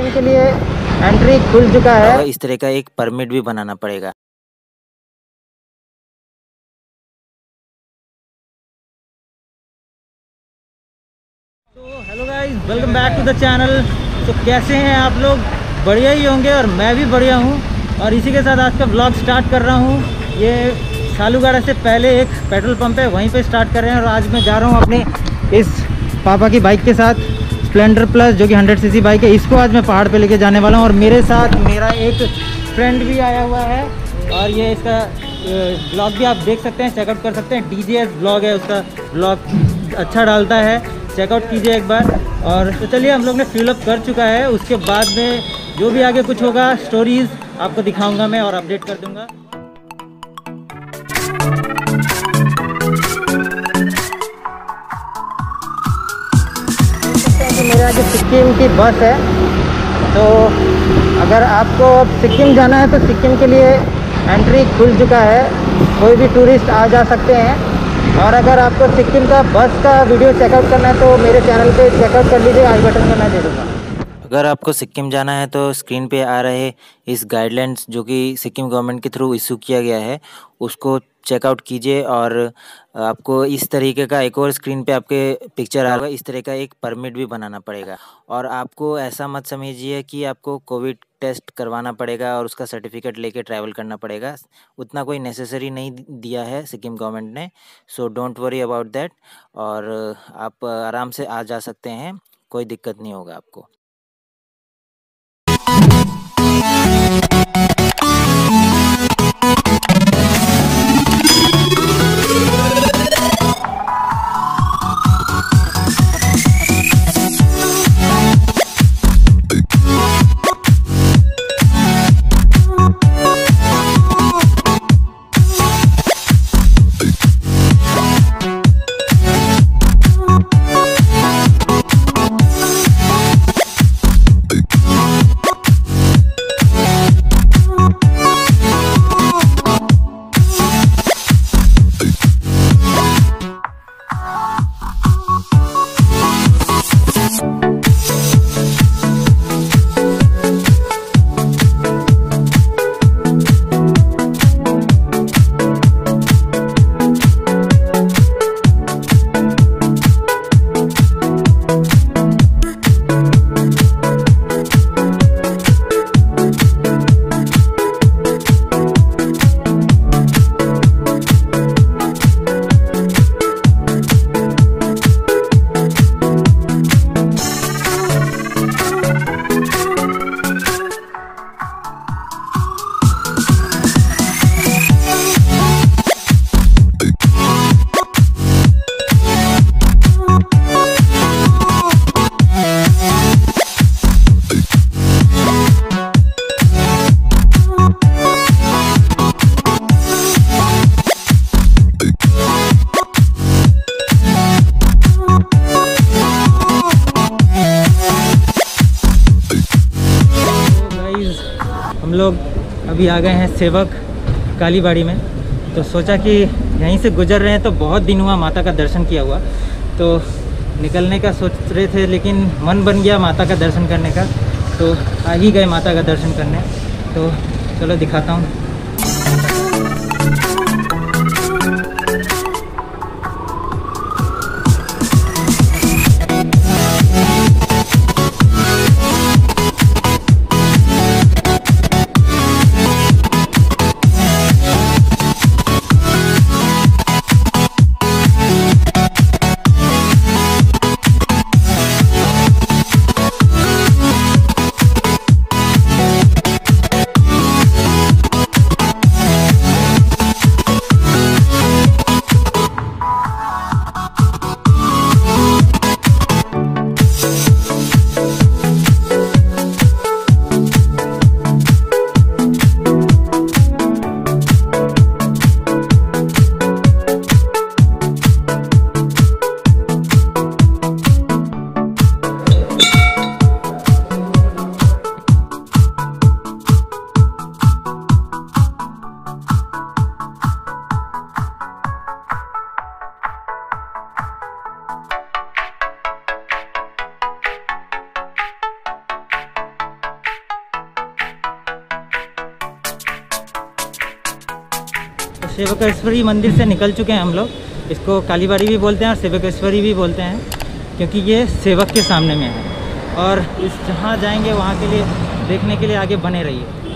सिक्किम के लिए एंट्री खुल चुका है। इस तरह का एक परमिट भी बनाना पड़ेगा। तो hello guys, welcome back to the channel. तो कैसे हैं आप लोग? बढ़िया ही होंगे और मैं भी बढ़िया हूँ। और इसी के साथ आज का व्लॉग स्टार्ट कर रहा हूँ। ये सालूगढ़ से पहले एक पेट्रोल पंप है, वहीं पे स्टार्ट कर रहे हैं। और आज मैं जा रहा हूँ अपने इस पापा की बाइक के साथ, स्प्लेंडर प्लस, जो कि 100 सीसी बाइक है। इसको आज मैं पहाड़ पे लेके जाने वाला हूँ। और मेरे साथ मेरा एक फ्रेंड भी आया हुआ है। और ये इसका ब्लॉग भी आप देख सकते हैं, चेकआउट कर सकते हैं। DJS ब्लॉग है, उसका ब्लॉग अच्छा डालता है, चेकआउट कीजिए एक बार। और तो चलिए, हम लोग ने फिल अप कर चुका है। उसके बाद में जो भी आगे कुछ होगा, स्टोरीज़ आपको दिखाऊंगा मैं और अपडेट कर दूंगा। मेरे आगे सिक्किम की बस है। तो अगर आपको सिक्किम जाना है तो सिक्किम के लिए एंट्री खुल चुका है, कोई भी टूरिस्ट आ जा सकते हैं। और अगर आपको सिक्किम का बस का वीडियो चेकआउट करना है तो मेरे चैनल पे चेकआउट कर लीजिए, आई बटन में मैं दे दूँगा। अगर आपको सिक्किम जाना है तो स्क्रीन पे आ रहे इस गाइडलाइंस जो कि सिक्किम गवर्नमेंट के थ्रू इशू किया गया है, उसको चेकआउट कीजिए। और आपको इस तरीके का एक और स्क्रीन पे आपके पिक्चर आ रहा है, इस तरह का एक परमिट भी बनाना पड़ेगा। और आपको ऐसा मत समझिए कि आपको कोविड टेस्ट करवाना पड़ेगा और उसका सर्टिफिकेट लेके ट्रैवल करना पड़ेगा। उतना कोई नेसेसरी नहीं दिया है सिक्किम गवर्नमेंट ने, so don't worry about that. और आप आराम से आ जा सकते हैं, कोई दिक्कत नहीं होगा आपको। हम लोग अभी आ गए हैं सेवक कालीबाड़ी में। तो सोचा कि यहीं से गुजर रहे हैं तो बहुत दिन हुआ माता का दर्शन किया हुआ, तो निकलने का सोच रहे थे, लेकिन मन बन गया माता का दर्शन करने का, तो आ ही गए माता का दर्शन करने। तो चलो दिखाता हूँ। सेवकेश्वरी मंदिर से निकल चुके हैं हम लोग। इसको कालीबाड़ी भी बोलते हैं और सेवकेश्वरी भी बोलते हैं, क्योंकि ये सेवक के सामने में है। और इस जहाँ जाएंगे वहाँ के लिए देखने के लिए आगे बने रहिए।